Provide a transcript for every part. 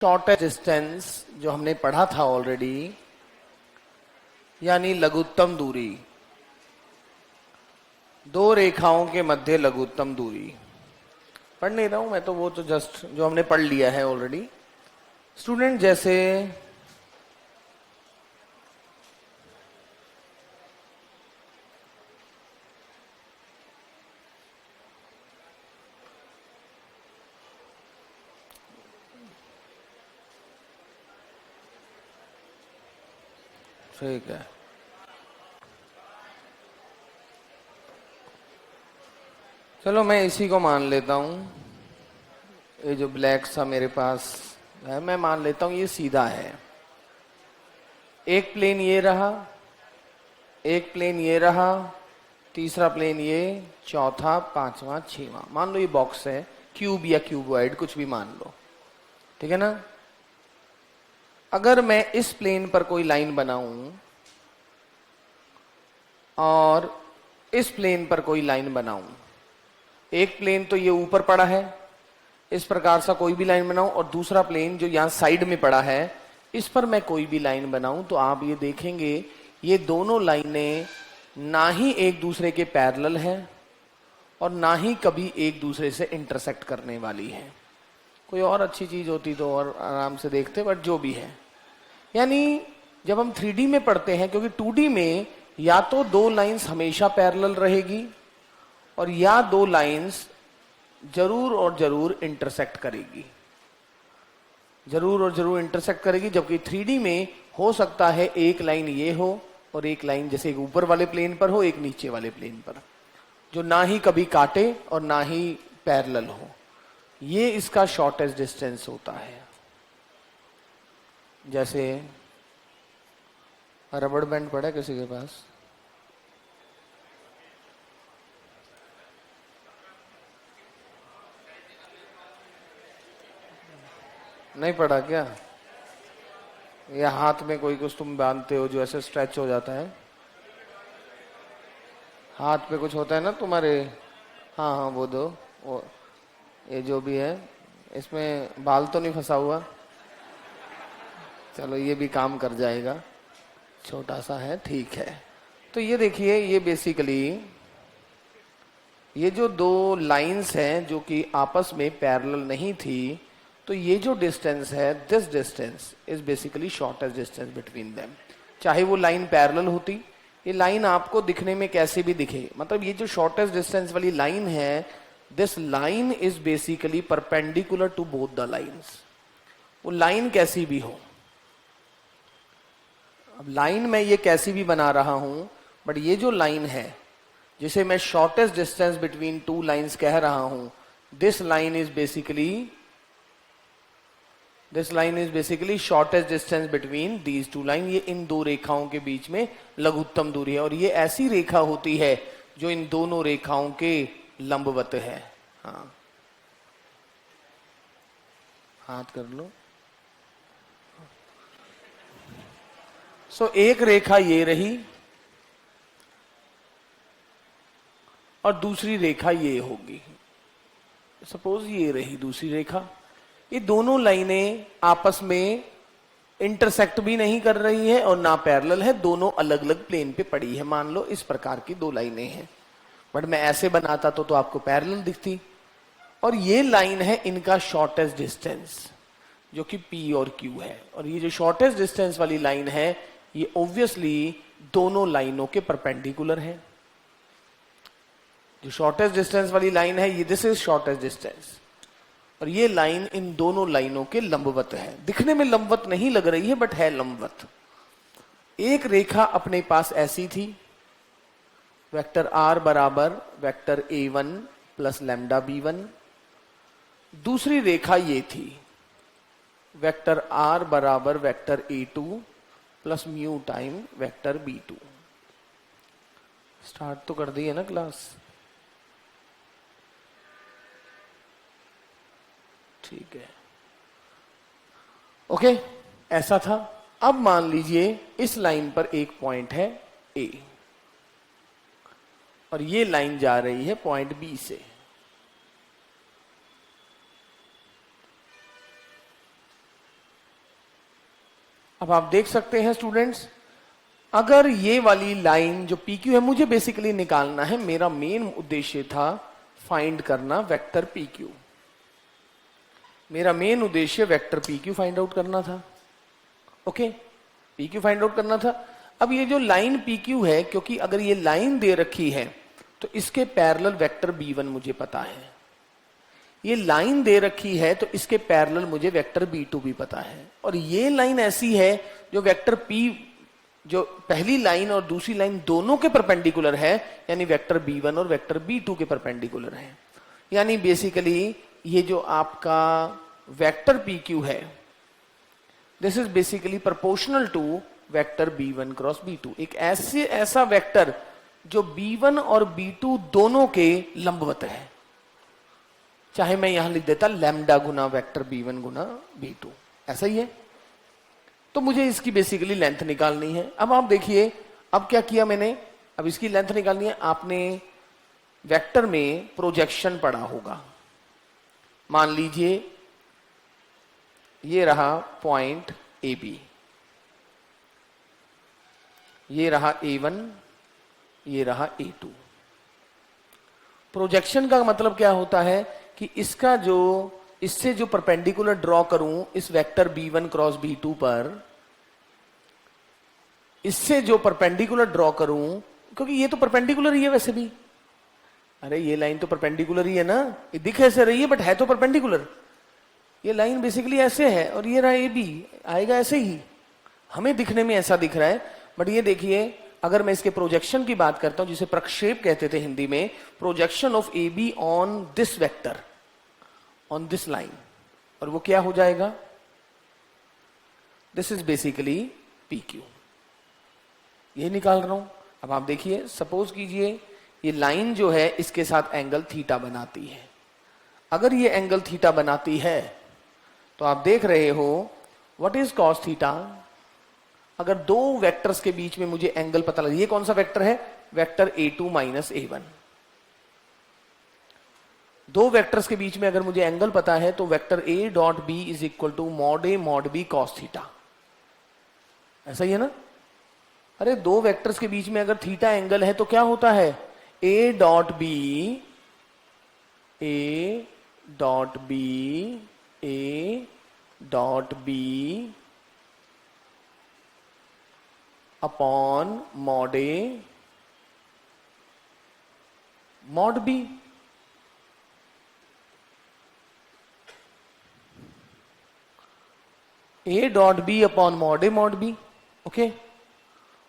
Shortest distance जो हमने पढ़ा था ऑलरेडी, यानी लघुत्तम दूरी, दो रेखाओं के मध्य लघुत्तम दूरी। पढ़ नहीं रहा हूं मैं तो, वो तो जस्ट जो हमने पढ़ लिया है ऑलरेडी। स्टूडेंट जैसे ठीक है, चलो मैं इसी को मान लेता हूं। ये जो ब्लैक सा मेरे पास है, मैं मान लेता हूं ये सीधा है। एक प्लेन ये रहा, एक प्लेन ये रहा, तीसरा प्लेन ये, चौथा, पांचवा, छठवां। मान लो ये बॉक्स है, क्यूब या क्यूबॉइड कुछ भी मान लो, ठीक है ना। अगर मैं इस प्लेन पर कोई लाइन बनाऊं और इस प्लेन पर कोई लाइन बनाऊं, एक प्लेन तो ये ऊपर पड़ा है, इस प्रकार सा कोई भी लाइन बनाऊं, और दूसरा प्लेन जो यहां साइड में पड़ा है, इस पर मैं कोई भी लाइन बनाऊं, तो आप ये देखेंगे ये दोनों लाइनें ना ही एक दूसरे के पैरेलल हैं और ना ही कभी एक दूसरे से इंटरसेक्ट करने वाली है। कोई और अच्छी चीज होती तो और आराम से देखते, बट जो भी है, यानी जब हम 3D में पढ़ते हैं, क्योंकि 2D में या तो दो लाइंस हमेशा पैरेलल रहेगी और या दो लाइंस जरूर और जरूर इंटरसेक्ट करेगी, जरूर और जरूर इंटरसेक्ट करेगी। जबकि 3D में हो सकता है एक लाइन ये हो और एक लाइन जैसे एक ऊपर वाले प्लेन पर हो, एक नीचे वाले प्लेन पर, जो ना ही कभी काटे और ना ही पैरेलल हो। ये इसका शॉर्टेस्ट डिस्टेंस होता है। जैसे रबड़ बैंड पड़ा है किसी के पास? नहीं पड़ा क्या? या हाथ में कोई कुछ तुम बांधते हो जो ऐसे स्ट्रेच हो जाता है? हाथ पे कुछ होता है ना तुम्हारे? हाँ हाँ, वो दो, वो ये जो भी है, इसमें बाल तो नहीं फंसा हुआ? चलो ये भी काम कर जाएगा, छोटा सा है, ठीक है। तो ये देखिए, ये बेसिकली ये जो दो लाइंस हैं जो कि आपस में पैरेलल नहीं थी, तो ये जो डिस्टेंस है, this distance is basically shortest distance between them. चाहे वो लाइन पैरेलल होती, ये लाइन आपको दिखने में कैसे भी दिखे, मतलब ये जो शॉर्टेस्ट डिस्टेंस वाली लाइन है, this line is basically perpendicular to both the lines. वो लाइन कैसी भी हो, अब लाइन मैं ये कैसी भी बना रहा हूं, बट ये जो लाइन है जिसे मैं shortest distance between two lines कह रहा हूं, this line is basically shortest distance between these two line. ये इन दो रेखाओं के बीच में लघुत्तम दूरी है, और ये ऐसी रेखा होती है जो इन दोनों रेखाओं के लंबवत है। हाँ, हाथ कर लो। सो एक रेखा ये रही और दूसरी रेखा ये होगी। सपोज ये रही दूसरी रेखा। ये दोनों लाइनें आपस में इंटरसेक्ट भी नहीं कर रही है और ना पैरेलल है, दोनों अलग अलग प्लेन पे पड़ी है। मान लो इस प्रकार की दो लाइनें हैं, बट मैं ऐसे बनाता तो आपको पैरेलल दिखती। और ये लाइन है इनका शॉर्टेस्ट डिस्टेंस, जो कि P और Q है। और ये जो शॉर्टेस्ट डिस्टेंस वाली लाइन है, ये ऑब्वियसली दोनों लाइनों के परपेंडिकुलर है। जो शॉर्टेस्ट डिस्टेंस वाली लाइन है, ये दिस इज शॉर्टेस्ट डिस्टेंस, और ये लाइन इन दोनों लाइनों के लंबवत है। दिखने में लंबवत नहीं लग रही है, बट है लंबवत। एक रेखा अपने पास ऐसी थी, वेक्टर R बराबर vector A1 plus lambda B1। दूसरी रेखा ये थी, वेक्टर R बराबर vector A2 plus mu time vector B2। Start तो कर दी है ना क्लास? ठीक है, ओके, ऐसा था। अब मान लीजिए इस लाइन पर एक पॉइंट है A और ये लाइन जा रही है पॉइंट B से। अब आप देख सकते हैं स्टूडेंट्स, अगर ये वाली लाइन जो PQ है मुझे बेसिकली निकालना है, मेरा मेन उद्देश्य था फाइंड करना वेक्टर PQ। मेरा मेन उद्देश्य वेक्टर PQ फाइंड आउट करना था। ओके, PQ फाइंड आउट करना था। अब ये जो लाइन PQ है, क्योंकि अगर ये लाइन दे रखी है तो इसके पैरेलल वेक्टर B1 मुझे पता है, ये लाइन दे रखी है तो इसके पैरेलल मुझे वेक्टर B2 भी पता है, और ये लाइन ऐसी है जो वेक्टर P, जो पहली लाइन और दूसरी लाइन दोनों के परपेंडिकुलर है, यानी वेक्टर B1 और वेक्टर B2 के परपेंडिकुलर है। यानी बेसिकली ये जो आपका वेक्टर PQ है, this is basically proportional to vector B1 cross B2। एक ऐसा वेक्टर जो B1 और B2 दोनों के लंबवत है, चाहे मैं यहां लिख देता लैम्डा गुना वेक्टर B1 गुना B2, ऐसा ही है। तो मुझे इसकी बेसिकली लेंथ निकालनी है। अब आप देखिए, अब क्या किया मैंने, अब इसकी लेंथ निकालनी है। आपने वेक्टर में प्रोजेक्शन पढ़ा होगा। मान लीजिए ये रहा पॉइंट AB, ये रहा A1, ये रहा A2। प्रोजेक्शन का मतलब क्या होता है कि इसका जो, इससे जो परपेंडिकुलर ड्रॉ करूं इस वेक्टर B1 क्रॉस B2 पर, इससे जो परपेंडिकुलर ड्रॉ करूं, क्योंकि ये तो परपेंडिकुलर ही है वैसे भी, अरे ये लाइन तो परपेंडिकुलर ही है ना, ये दिख ऐसे रही है बट है तो परपेंडिकुलर। ये लाइन बेसिकली ऐसे है और ये रहा AB, आएगा ऐसे ही, हमें दिखने में ऐसा दिख रहा है, बट ये देखिए अगर मैं इसके प्रोजेक्शन की बात करता हूं, जिसे प्रक्षेप कहते थे हिंदी में, projection of AB on this vector, on this line, और वो क्या हो जाएगा, दिस इज बेसिकली PQ। ये निकाल रहा हूं। अब आप देखिए, सपोज कीजिए ये लाइन जो है इसके साथ एंगल थीटा बनाती है। अगर ये एंगल थीटा बनाती है तो आप देख रहे हो व्हाट इज कॉस थीटा। अगर दो वेक्टर्स के बीच में मुझे एंगल पता लगे, ये कौन सा वेक्टर है, वेक्टर A2 माइनस A1। दो वेक्टर्स के बीच में अगर मुझे एंगल पता है तो vector A dot B is equal to mod A mod B cos theta, ऐसा ही है ना। अरे दो वेक्टर्स के बीच में अगर थीटा एंगल है तो क्या होता है, A dot B, A dot B, A dot B upon mod A mod B। A dot B upon mod A mod B, okay.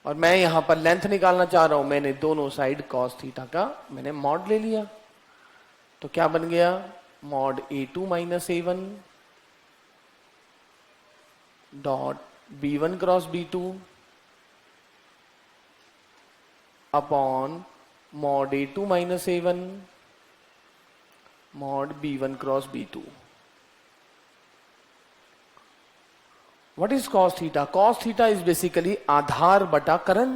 और मैं यहां पर लेंथ निकालना चाह रहा हूं, मैंने दोनों साइड कॉस थीटा का मैंने मॉड ले लिया, तो क्या बन गया, mod A2 minus A1 dot B1 cross B2 upon mod A2 minus A1 mod B1 cross B2। What is cos theta? Cos theta is basically आधार बटा करण,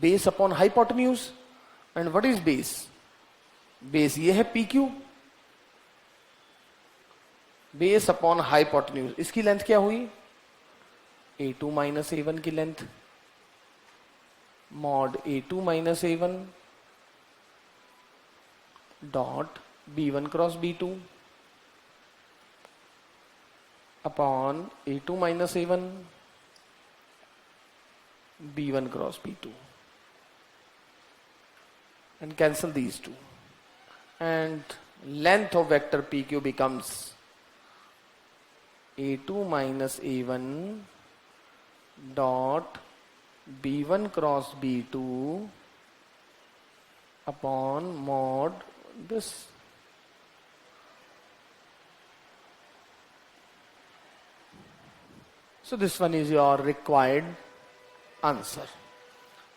base upon hypotenuse. And what is base, base ये है PQ, base upon hypotenuse. इसकी length क्या हुई, A2 minus A1 की length, mod A2 minus A1 dot B1 cross B2 upon A2 minus A1 B1 cross B2, and cancel these two, and length of vector PQ becomes A2 minus A1 dot B1 cross B2 upon mod this. So this one is your required answer.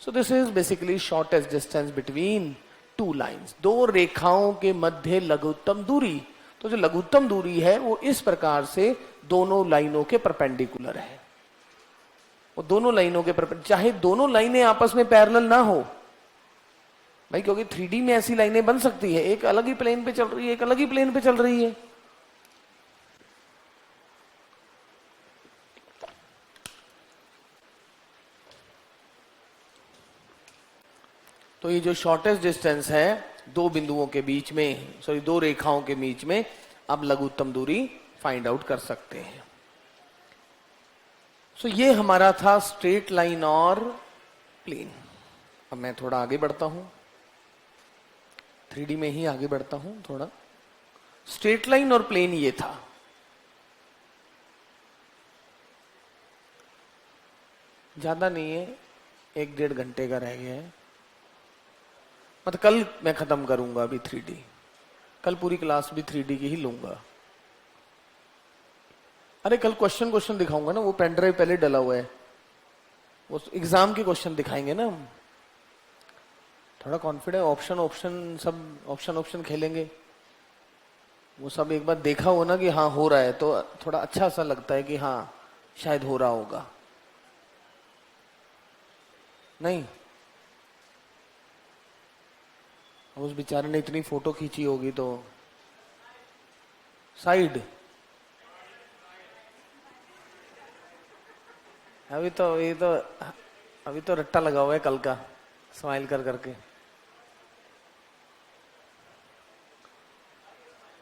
So this is basically shortest distance between two lines. दो रेखाओं के मध्य लघुत्तम दूरी। तो जो लघुत्तम दूरी है वो इस प्रकार से दोनों लाइनों के परपेंडिकुलर है। वो दोनों लाइनों के परपेंडिकुलर, चाहे दोनों लाइनें आपस में पैरेलल ना हो भाई, क्योंकि 3D में ऐसी लाइनें बन सकती है, एक अलग ही प्लेन पे चल रही है, एक अलग ही प्लेन पे चल रही है। तो ये जो शॉर्टेस्ट डिस्टेंस है दो बिंदुओं के बीच में, सॉरी दो रेखाओं के बीच में, अब लघुत्तम दूरी फाइंड आउट कर सकते हैं। सो ये हमारा था स्ट्रेट लाइन और प्लेन। अब मैं थोड़ा आगे बढ़ता हूं, 3D में ही आगे बढ़ता हूं थोड़ा। स्ट्रेट लाइन और प्लेन ये था। ज्यादा नहीं है, 1-1.5 घंटे का रह गया है, मतलब कल मैं खत्म करूंगा अभी 3D। कल पूरी क्लास भी 3D की ही लूंगा। अरे कल क्वेश्चन दिखाऊंगा ना, वो पेन ड्राइव पहले डला हुआ है, वो एग्जाम के क्वेश्चन दिखाएंगे ना हम। थोड़ा कॉन्फिडेंस, ऑप्शन खेलेंगे, वो सब एक बार देखा हो ना कि हाँ हो रहा है, तो थोड़ा अच्छा सा लगता है कि हाँ शायद हो रहा होगा। नहीं, उस बेचारे ने इतनी फोटो खींची होगी तो साइड। अभी तो रट्टा लगा हुआ है कल का, स्माइल कर करके।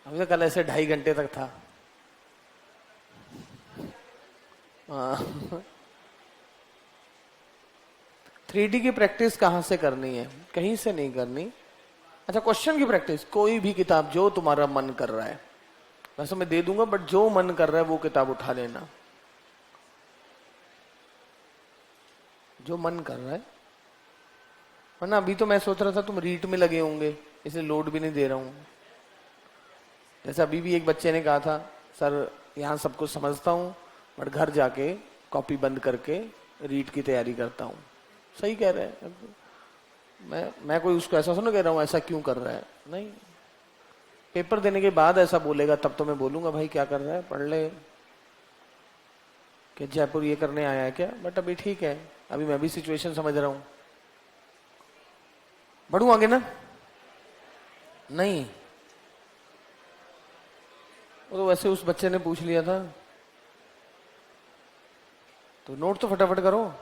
अभी तो कल ऐसे 2.5 घंटे तक था। हाँ। 3D की प्रैक्टिस कहाँ से करनी है? कहीं से नहीं करनी। अच्छा, क्वेश्चन की प्रैक्टिस कोई भी किताब जो तुम्हारा मन कर रहा है, वैसे मैं दे दूंगा, बट जो मन कर रहा है वो किताब उठा लेना, जो मन कर रहा है। वरना अभी तो मैं सोच रहा था तुम रीट में लगे होंगे, इसलिए लोड भी नहीं दे रहा हूं। जैसे अभी भी एक बच्चे ने कहा था, सर यहाँ सब कुछ समझता हूँ बट घर जाके कॉपी बंद करके रीट की तैयारी करता हूँ। सही कह रहे हैं। मैं कोई उसको ऐसा सुन कह रहा हूँ ऐसा क्यों कर रहा है, नहीं। पेपर देने के बाद ऐसा बोलेगा तब तो मैं बोलूंगा भाई क्या कर रहा है, पढ़ ले, कि जयपुर ये करने आया है क्या। बट अभी ठीक है, अभी मैं भी सिचुएशन समझ रहा हूं। बढ़ू आगे ना? नहीं, वो तो वैसे उस बच्चे ने पूछ लिया था, तो नोट तो फटाफट करो।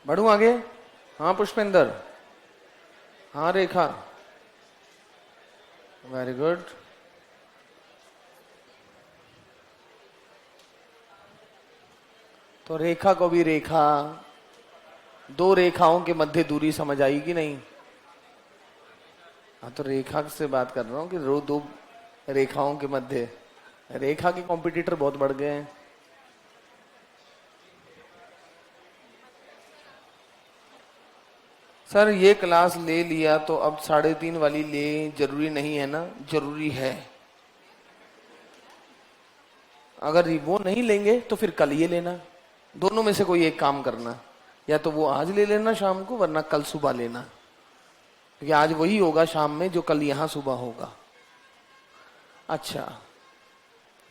बढ़ू आगे? हाँ पुष्पेंद्र, हाँ रेखा, वेरी गुड। तो रेखा को भी रेखा, दो रेखाओं के मध्य दूरी समझ आई कि नहीं? हाँ, तो रेखा से बात कर रहा हूं कि दो रेखाओं के मध्य। रेखा के कॉम्पिटिटर बहुत बढ़ गए हैं। सर ये क्लास ले लिया तो अब 3.5 वाली ले जरूरी नहीं है ना? जरूरी है। अगर वो नहीं लेंगे तो फिर कल ये लेना, दोनों में से कोई एक काम करना, या तो वो आज ले लेना शाम को, वरना कल सुबह लेना, क्योंकि आज वही होगा शाम में जो कल यहां सुबह होगा। अच्छा,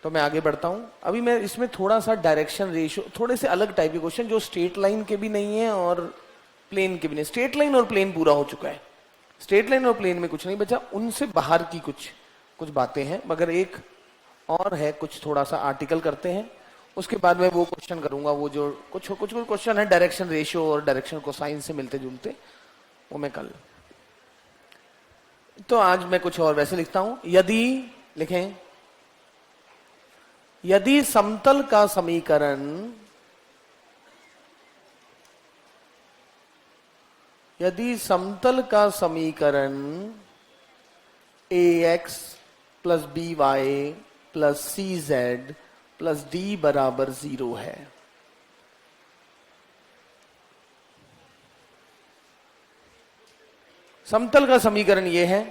तो मैं आगे बढ़ता हूं। अभी मैं इसमें थोड़ा सा डायरेक्शन रेशियो, थोड़े से अलग टाइप के क्वेश्चन जो स्ट्रेट लाइन के भी नहीं है और प्लेन के भी नहीं। स्ट्रेट लाइन और प्लेन पूरा हो चुका है, स्ट्रेट लाइन और प्लेन में कुछ नहीं बचा, उनसे बाहर की कुछ बातें हैं, मगर एक और है, कुछ थोड़ा सा आर्टिकल करते हैं, उसके बाद मैं वो क्वेश्चन करूंगा, वो जो कुछ क्वेश्चन है डायरेक्शन रेशियो और डायरेक्शन कोसाइन से मिलते जुलते, वो मैं कल। तो आज मैं कुछ और वैसे लिखता हूं। यदि लिखें, यदि समतल का समीकरण, यदि समतल का समीकरण ax plus B Y plus C Z plus D बराबर 0 है, समतल का समीकरण यह है,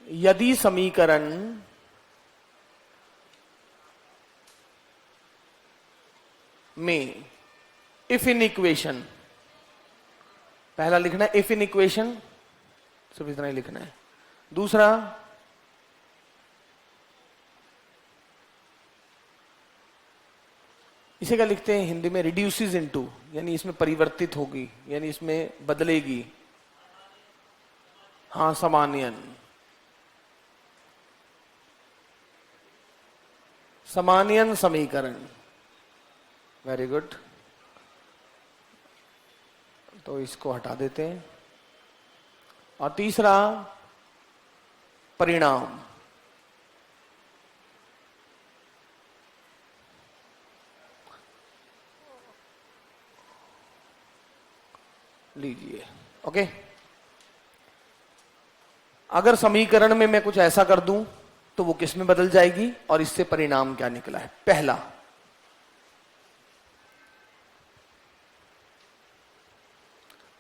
यदि समीकरण में इफ इन इक्वेशन, पहला लिखना है इफ इन इक्वेशन, सिर्फ इतना ही लिखना है। दूसरा इसे क्या लिखते हैं हिंदी में, रिड्यूसेस इनटू, यानी इसमें परिवर्तित होगी, यानी इसमें बदलेगी। हाँ, समान्यन, समान्यन समीकरण, वेरी गुड। तो इसको हटा देते हैं। और तीसरा परिणाम, लीजिए। ओके, अगर समीकरण में मैं कुछ ऐसा कर दूं तो वो किस में बदल जाएगी और इससे परिणाम क्या निकला है।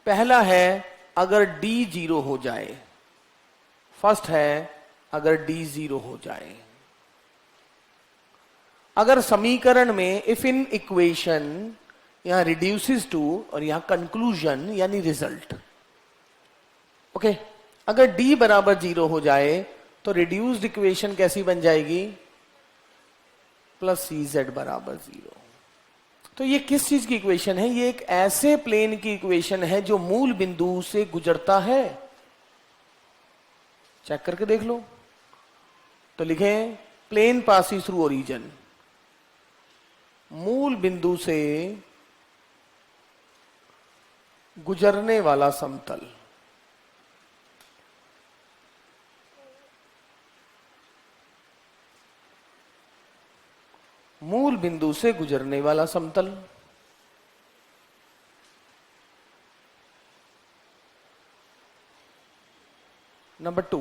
पहला है अगर d 0 हो जाए, फर्स्ट है अगर d 0 हो जाए। अगर समीकरण में इफ इन इक्वेशन यहां रिड्यूसेस टू और यहां कंक्लूजन यानी रिजल्ट। ओके, अगर d बराबर 0 हो जाए तो रिड्यूस्ड इक्वेशन कैसी बन जाएगी, प्लस cz बराबर 0। तो ये किस चीज की इक्वेशन है, ये एक ऐसे प्लेन की इक्वेशन है जो मूल बिंदु से गुजरता है। चेक करके देख लो। तो लिखें प्लेन पासिंग थ्रू ओरिजिन, मूल बिंदु से गुजरने वाला समतल। मूल बिंदु से गुजरने वाला समतल। नंबर 2,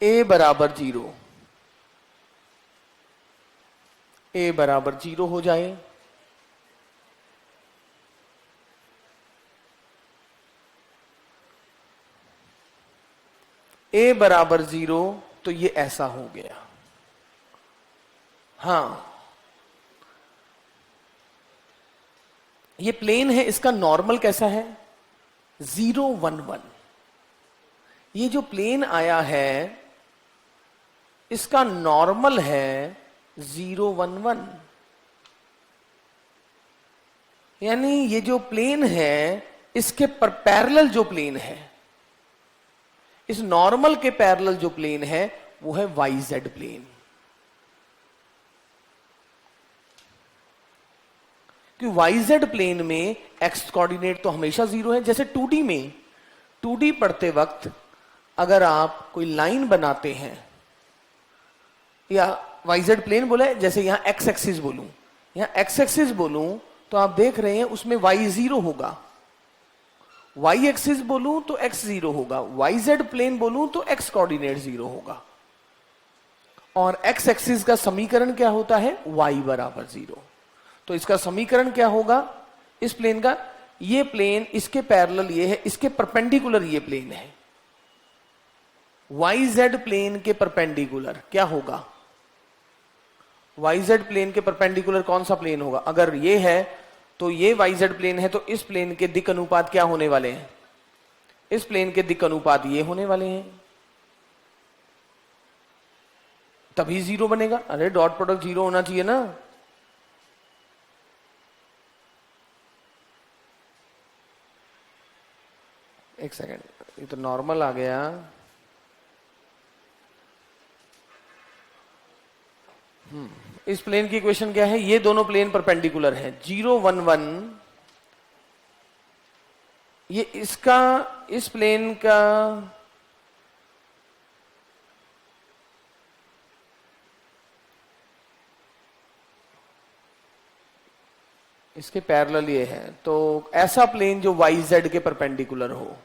a बराबर 0, a बराबर 0 हो जाए a बराबर 0 तो ये ऐसा हो गया। हाँ, ये प्लेन है, इसका नॉर्मल कैसा है, 0 1 1। ये जो प्लेन आया है इसका नॉर्मल है 0 1 1, यानी ये जो प्लेन है इसके पर पैरेलल जो प्लेन है, इस नॉर्मल के पैरेलल जो प्लेन है वो है YZ प्लेन। कि YZ प्लेन में x कोऑर्डिनेट तो हमेशा 0 है। जैसे 2D में, 2D पढ़ते वक्त अगर आप कोई लाइन बनाते हैं या YZ प्लेन बोले, जैसे यहां x एक्सिस बोलूं, यहां x एक्सिस बोलूं तो आप देख रहे हैं उसमें y 0 होगा, y एक्सिस बोलूं तो x 0 होगा, YZ प्लेन बोलूं तो x कोऑर्डिनेट 0 होगा। और x एक्सिस का समीकरण क्या होता है, y बराबर 0। तो इसका समीकरण क्या होगा इस प्लेन का, ये प्लेन इसके पैरेलल ये है, इसके परपेंडिकुलर ये प्लेन है, YZ प्लेन के परपेंडिकुलर क्या होगा, YZ प्लेन के परपेंडिकुलर कौन सा प्लेन होगा, अगर ये है तो ये YZ प्लेन है, तो इस प्लेन के दिक् अनुपात क्या होने वाले हैं, इस प्लेन के दिक् अनुपात ये होने वाले हैं, तभी 0 बनेगा। अरे डॉट प्रोडक्ट 0 होना चाहिए ना। एक सेकेंड, ये तो नॉर्मल आ गया। इस प्लेन की इक्वेशन क्या है, ये दोनों प्लेन परपेंडिकुलर हैं, 0 1 1। ये इसका, इस प्लेन का इसके पैरेलल ये है, तो ऐसा प्लेन जो YZ के परपेंडिकुलर हो,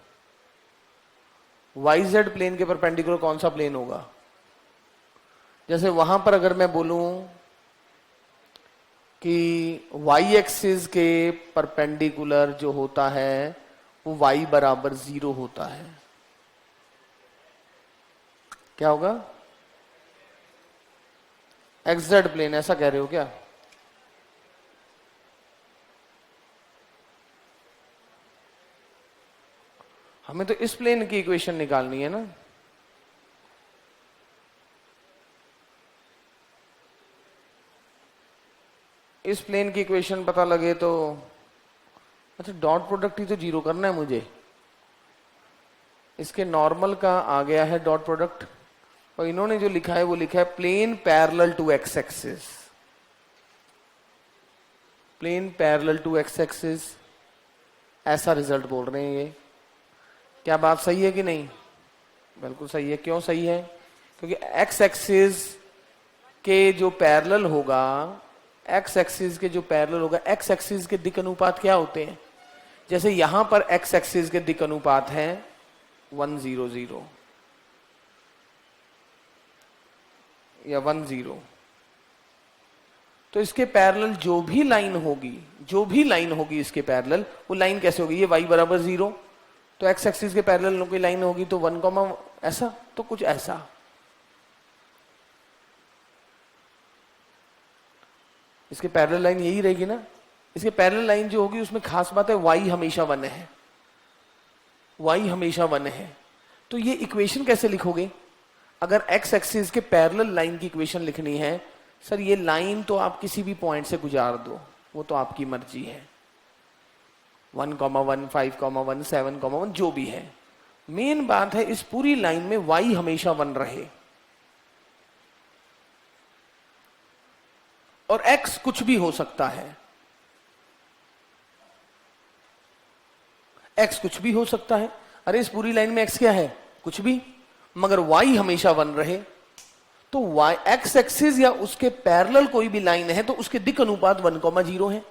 YZ प्लेन के परपेंडिकुलर कौन सा प्लेन होगा, जैसे वहां पर अगर मैं बोलूं कि y एक्सिस के परपेंडिकुलर जो होता है वो y बराबर 0 होता है, क्या होगा, XZ प्लेन, ऐसा कह रहे हो क्या, हमें तो इस प्लेन की इक्वेशन निकालनी है ना। इस प्लेन की इक्वेशन पता लगे तो, अच्छा डॉट प्रोडक्ट ही तो जीरो करना है मुझे। इसके नॉर्मल का आ गया है डॉट प्रोडक्ट, और इन्होंने जो लिखा है वो लिखा है plane parallel to X axis. Plane parallel to X axis, ऐसा रिजल्ट बोल रहे हैं ये। क्या बात सही है कि नहीं? बिल्कुल सही है। क्यों सही है? क्योंकि एक्स एक्सिस के जो पैरेलल होगा, एक्स एक्सिस के जो पैरेलल होगा, एक्स एक्सिस के दिक् अनुपात क्या होते हैं? जैसे यहां पर एक्स एक्सिस के दिक् अनुपात है 100 या 10, तो इसके पैरेलल जो भी लाइन होगी इसके पैरेलल, वो लाइन कैसे होगी? ये y बराबर 0, तो एक्स एक्सिस के पैरेलल कोई लाइन होगी तो 1, ऐसा, तो कुछ ऐसा। इसके पैरेलल लाइन यही रहेगी ना। इसके पैरेलल लाइन जो होगी उसमें खास बात है y हमेशा 1 है, y हमेशा 1 है। तो ये इक्वेशन कैसे लिखोगे? अगर x एक्सिस के पैरेलल लाइन की इक्वेशन लिखनी है, सर ये लाइन तो आप किसी भी पॉइंट से गुजार दो, वो तो आपकी मर्जी है, 1, 1, 5, 1, 7, 1, जो भी है। मेन बात है इस पूरी लाइन में y हमेशा 1 रहे और x कुछ भी हो सकता है, x कुछ भी हो सकता है। अरे इस पूरी लाइन में x क्या है? कुछ भी, मगर y हमेशा 1 रहे। तो y x एक्सिस या उसके पैरेलल कोई भी लाइन है तो उसके दिक् अनुपात 1, 0 है।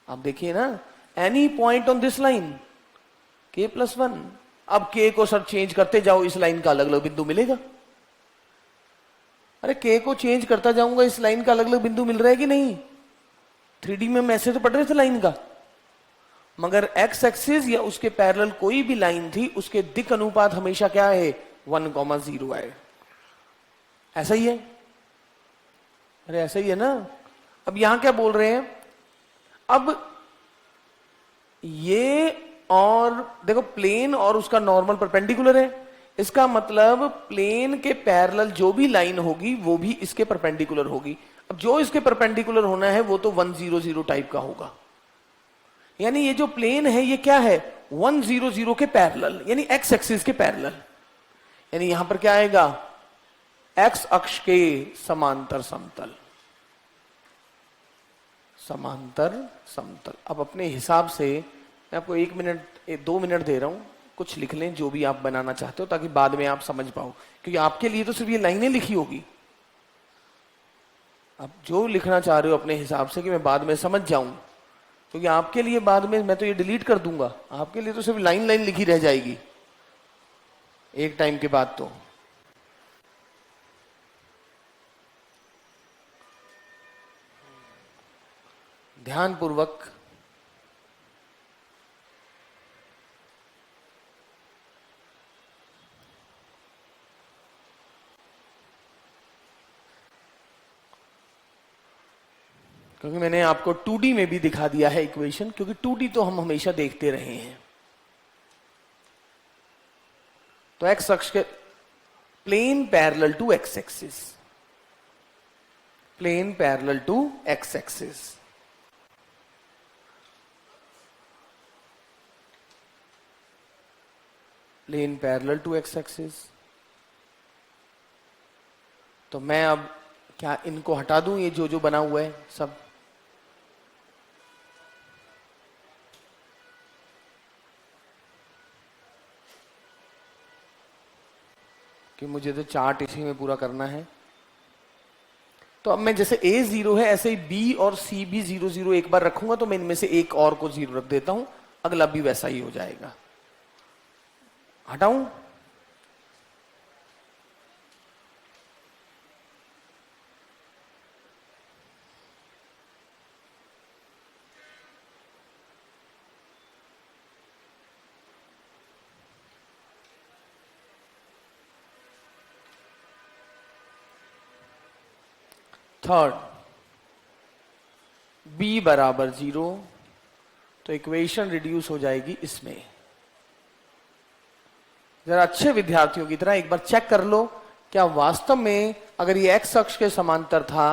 आप देखिए ना, any point on this line k+1। अब k को सर चेंज करते जाओ, इस लाइन का अलग अलग बिंदु मिलेगा। अरे k को चेंज करता जाऊंगा, इस लाइन का अलग अलग बिंदु मिल रहा है कि नहीं? 3D में मैसेज तो पढ़ रहे थे लाइन का, मगर x एक्सिस या उसके पैरेलल कोई भी लाइन थी, उसके दिक् अनुपात हमेशा क्या है? 1, 0 है। ऐसा ही है। अरे ऐसा ही है ना। अब यहां क्या बोल रहे हैं? अब ये और देखो, प्लेन और उसका नॉर्मल परपेंडिकुलर है, इसका मतलब प्लेन के पैरेलल जो भी लाइन होगी वो भी इसके परपेंडिकुलर होगी। अब जो इसके परपेंडिकुलर होना है वो तो 100 टाइप का होगा। यानी ये जो प्लेन है ये क्या है? 100 के पैरेलल, यानी एक्स एक्सिस के पैरेलल। यानी यहां पर क्या आएगा? एक्स अक्ष के समांतर समतल, समांतर समतल। अब अपने हिसाब से मैं आपको 1 मिनट 2 मिनट दे रहा हूं, कुछ लिख लें जो भी आप बनाना चाहते हो, ताकि बाद में आप समझ पाओ, क्योंकि आपके लिए तो सिर्फ ये लाइनें लिखी होगी। आप जो लिखना चाह रहे हो अपने हिसाब से कि मैं बाद में समझ जाऊं, क्योंकि आपके लिए बाद में मैं तो ये डिलीट कर दूंगा, आपके लिए तो सिर्फ लाइन लाइन लिखी रह जाएगी एक टाइम के बाद। तो ध्यानपूर्वक क्योंकि मैंने आपको 2D में भी दिखा दिया है इक्वेशन, क्योंकि 2D तो हम हमेशा देखते रहे हैं। तो एक्स अक्ष के plane parallel to X axis, plane parallel to X axis, plane parallel to X axis. तो मैं अब क्या इनको हटा दूं? ये जो जो बना हुआ है सब, कि मुझे तो चार्ट इसी में पूरा करना है। तो अब मैं जैसे A 0 है, ऐसे ही B और C भी 0, 0 एक बार रखूंगा, तो मैं इनमें से एक और को 0 रख देता हूं, अगला भी वैसा ही हो जाएगा। हटाऊं? थर्ड, b बराबर 0, तो इक्वेशन रिड्यूस हो जाएगी इसमें। जरा अच्छे विद्यार्थियों की तरह एक बार चेक कर लो, क्या वास्तव में अगर ये एक्स अक्ष के समांतर था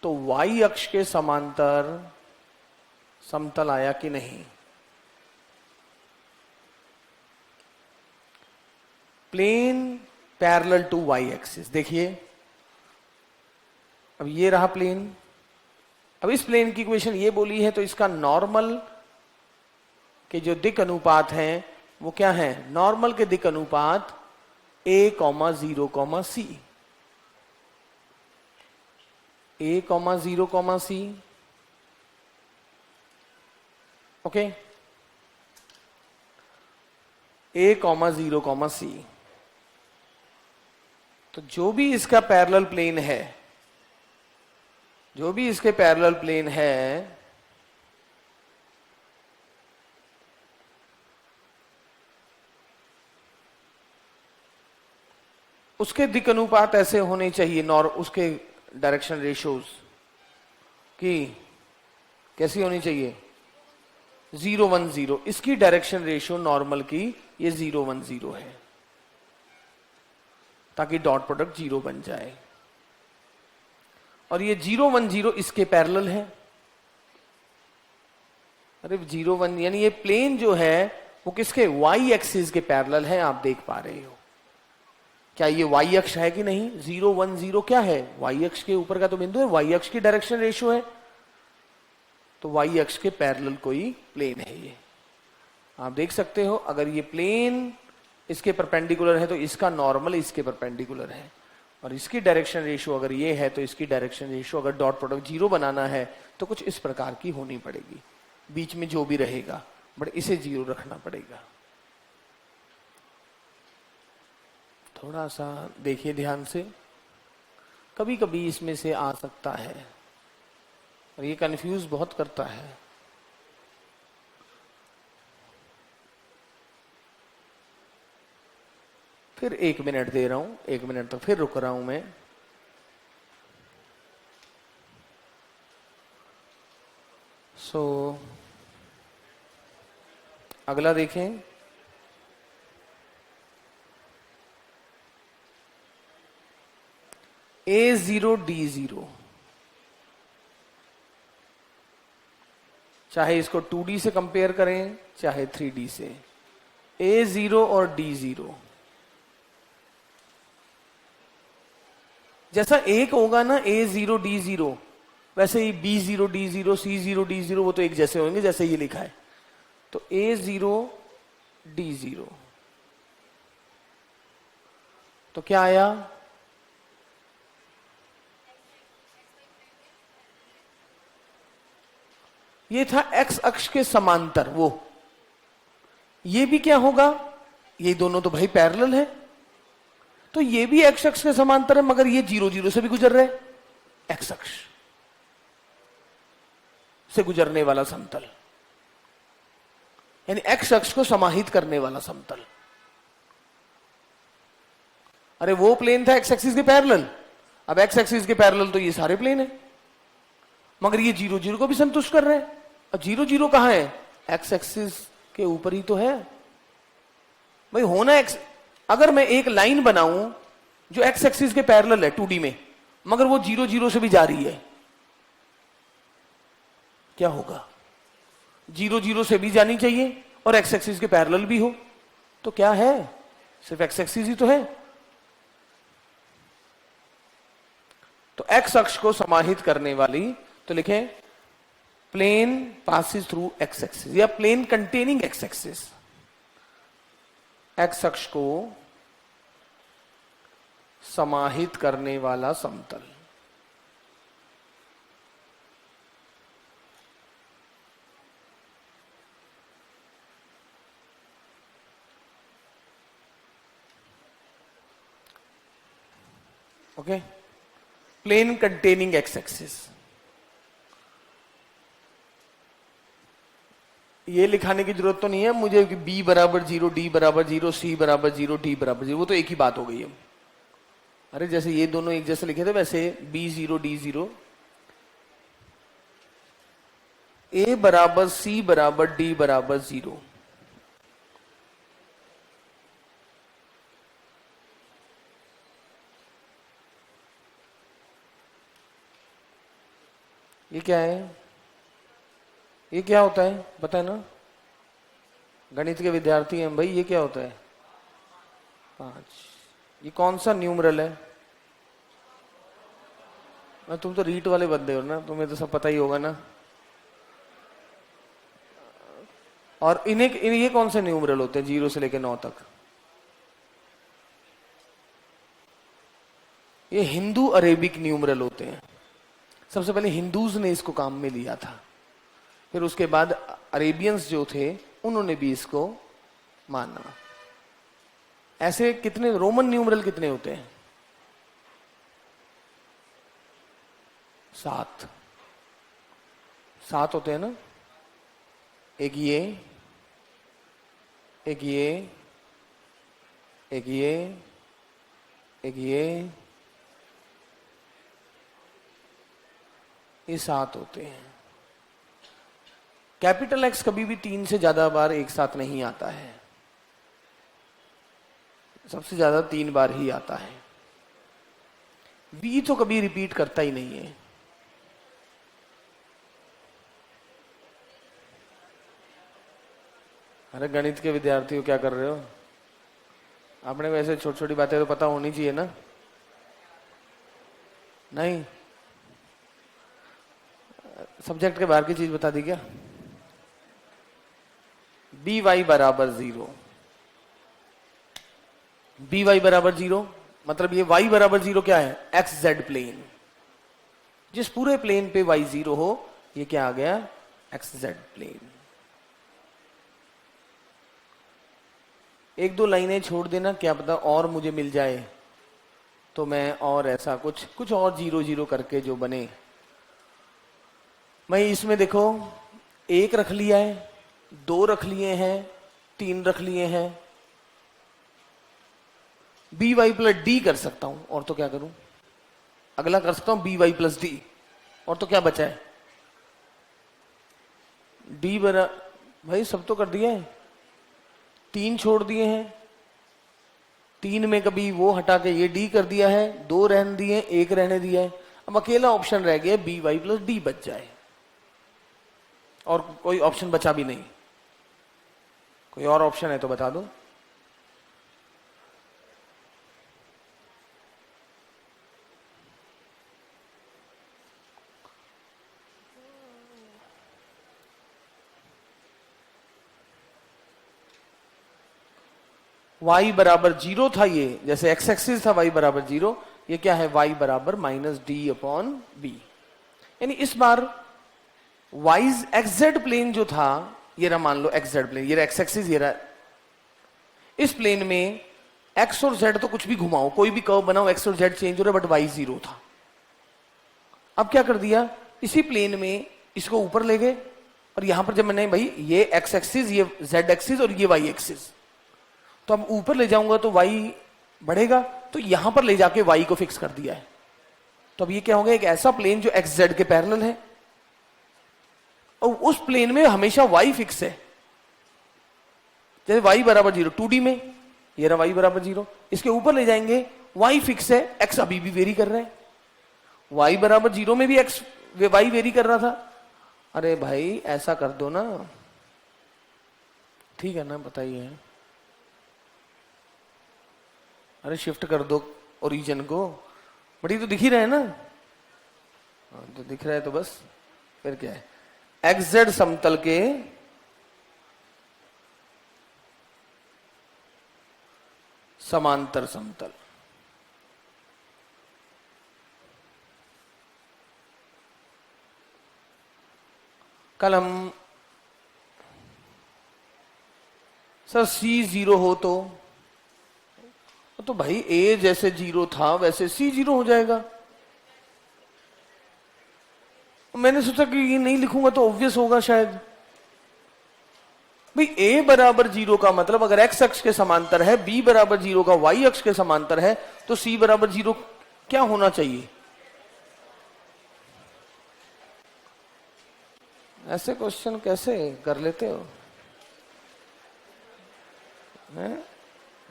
तो वाई अक्ष के समांतर समतल आया कि नहीं। Plane parallel to Y axis, देखिए अब ये रहा प्लेन। अब इस प्लेन की इक्वेशन ये बोली है तो इसका नॉर्मल के जो दिक अनुपात हैं वो क्या है, नॉर्मल के दिक अनुपात a, 0, c, a, 0, c, okay, a, 0, c। तो जो भी इसका पैरेलल प्लेन है, जो भी इसके पैरेलल प्लेन है, उसके दिक अनुपात ऐसे होने चाहिए, उसके डायरेक्शन रेशियोज की कैसी होनी चाहिए, 0, 1, 0। इसकी डायरेक्शन रेशियो नॉर्मल की ये 0, 1, 0 है, ताकि डॉट प्रोडक्ट 0 बन जाए। और ये 0, 1, 0 इसके पैरेलल है। अरे 0, 1 यानी ये प्लेन जो है वो किसके, वाई एक्सिस के पैरेलल है, आप देख पा रहे हो। क्या ये वाई अक्ष है कि नहीं, 0, 1, 0 क्या है, वाई अक्ष के ऊपर का तो बिंदु है, वाई अक्ष की डायरेक्शन रेशियो है, तो वाई अक्ष के पैरेलल कोई प्लेन है ये। आप देख सकते हो अगर ये प्लेन इसके परपेंडिकुलर है तो इसका नॉर्मल इसके परपेंडिकुलर है, और इसकी डायरेक्शन रेशियो अगर ये है तो इसकी डायरेक्शन रेशियो अगर डॉट प्रोडक्ट 0 बनाना है तो कुछ इस प्रकार की होनी पड़ेगी, बीच में जो भी रहेगा बट इसे 0 रखना पड़ेगा। थोड़ा सा देखिए ध्यान से, कभी कभी इसमें से आ सकता है और ये कंफ्यूज बहुत करता है। फिर 1 मिनट दे रहा हूं, 1 मिनट तक फिर रुक रहा हूं मैं। अगला देखें, A0 D0, चाहे इसको 2D से कंपेयर करें चाहे 3D से, A0 और D0 जैसा एक होगा ना, A0 D0, वैसे ही B0 D0 C0 D0 वो तो एक जैसे होंगे जैसे ये लिखा है। तो A0 D0 तो क्या आया, ये था एक्स अक्ष के समांतर वो। ये भी क्या होगा, ये दोनों तो भाई पैरेलल है, तो ये भी एक्स अक्ष के समांतर है, मगर ये 0, 0 से भी गुजर रहे, एक्स अक्ष से गुजरने वाला समतल, यानी एक्स अक्ष को समाहित करने वाला समतल। अरे वो प्लेन था एक्स एक्सिस के पैरेलल, अब एक्स एक्सिस के पैरेलल तो ये सारे प्लेन है, मगर ये 0, 0 को भी संतुष्ट कर रहे हैं। अब 0, 0 कहां है, एक्स एक्सिस के ऊपर ही तो है भाई, होना एक्स। अगर मैं एक लाइन बनाऊं जो एक्स एक्सिस के पैरेलल है 2D में, मगर वो 0, 0 से भी जा रही है, क्या होगा, 0, 0 से भी जानी चाहिए और एक्स एक्सिस के पैरेलल भी हो, तो क्या है, सिर्फ एक्स एक्सिस ही तो है। तो एक्स अक्ष को समाहित करने वाली, तो लिखें plane passes through X axis, या plane containing X axis, X अक्ष को समाहित करने वाला समतल। Okay, plane containing X axis, ये लिखाने की जरूरत तो नहीं है मुझे कि b बराबर 0, d बराबर 0, c बराबर 0, d बराबर 0, वो तो एक ही बात हो गई है। अरे जैसे ये दोनों एक जैसे लिखे थे वैसे B0 D0, a बराबर c बराबर d बराबर 0, ये क्या है? ये क्या होता है पता है ना? गणित के विद्यार्थी हैं भाई, ये क्या होता है? 5। ये कौन सा न्यूमरल है? ना तुम तो रीट वाले बंदे हो ना, तुम्हें तो सब पता ही होगा ना। और ये कौन से न्यूमरल होते हैं 0 से लेकर 9 तक? ये हिंदू अरेबिक न्यूमरल होते हैं। सबसे पहले हिंदूज ने इसको काम में लिया था, फिर उसके बाद अरेबियंस जो थे उन्होंने भी इसको माना। ऐसे कितने रोमन न्यूमरल कितने होते हैं? 7। 7 होते हैं ना। एक ये, एक ये, एक ये, एक ये 7 होते हैं। कैपिटल एक्स कभी भी 3 से ज्यादा बार एक साथ नहीं आता है, सबसे ज्यादा 3 बार ही आता है। वी तो कभी रिपीट करता ही नहीं है। अरे गणित के विद्यार्थियों क्या कर रहे हो? आपने वैसे छोटी छोटी बातें तो पता होनी चाहिए ना। नहीं, सब्जेक्ट के बाहर की चीज बता दी क्या? बी वाई बराबर 0। बी वाई बराबर 0 मतलब ये y बराबर 0 क्या है? X Z plane. जिस पूरे प्लेन पे y 0 हो, ये क्या आ गया? X Z plane. एक दो लाइनें छोड़ देना, क्या पता और मुझे मिल जाए तो मैं और ऐसा कुछ और 0 0 करके जो बने। मैं इसमें देखो 1 रख लिया है, 2 रख लिए हैं, 3 रख लिए हैं। बी वाई प्लस डी कर सकता हूं, और तो क्या करूं? अगला कर सकता हूं बी वाई प्लस डी, और तो क्या बचा है? डी बरा भाई सब तो कर दिया है, 3 छोड़ दिए हैं। 3 में कभी वो हटा के ये डी कर दिया है, 2 रहने दिए, 1 रहने दिया है। अब अकेला ऑप्शन रह गया बी वाई प्लस डी बच जाए, और कोई ऑप्शन बचा भी नहीं। कोई और ऑप्शन है तो बता दो। y बराबर 0 था, ये जैसे x एक्सिस था y बराबर 0, ये क्या है? y बराबर माइनस डी अपॉन बी। यानी इस बार वाइज एक्स जेड प्लेन जो था, ये रहा मान लो एक्स जेड प्लेन, ये रहा एक्स एक्सिस, ये रहा। इस प्लेन में x और z तो कुछ भी घुमाओ, कोई भी कर्व बनाओ, x और z चेंज हो रहा है, बट y 0 था। अब क्या कर दिया? इसी प्लेन में इसको ऊपर ले गए, और यहां पर जब मैंने भाई ये x एक्सिस, ये z एक्सिस और ये y एक्सिस, तो अब ऊपर ले जाऊंगा तो y बढ़ेगा, तो यहां पर ले जाके y को फिक्स कर दिया है। तो अब ये क्या हो गया? एक ऐसा प्लेन जो एक्स जेड के पैरेलल है, और उस प्लेन में हमेशा y फिक्स है। जैसे y बराबर 0 2D में, ये रहा y बराबर 0, इसके ऊपर ले जाएंगे y फिक्स है, x अभी भी वेरी कर रहे हैं। y बराबर 0 में भी y वेरी कर रहा था। अरे भाई ऐसा कर दो ना, ठीक है ना? बताइए। अरे शिफ्ट कर दो ओरिजिन को, बड़ी तो दिख ही रहा है ना। तो दिख रहा है तो बस, फिर क्या है? एक्स जेड समतल के समांतर समतल। कल हम सर C 0 हो तो भाई A जैसे 0 था वैसे C 0 हो जाएगा। मैंने सोचा कि ये नहीं लिखूंगा तो ऑब्वियस होगा शायद। भाई A बराबर 0 का मतलब अगर x अक्ष के समांतर है, B बराबर 0 का y अक्ष के समांतर है, तो C बराबर 0 क्या होना चाहिए? ऐसे क्वेश्चन कैसे कर लेते हो?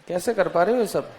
कैसे कर पा रहे हो ये सब?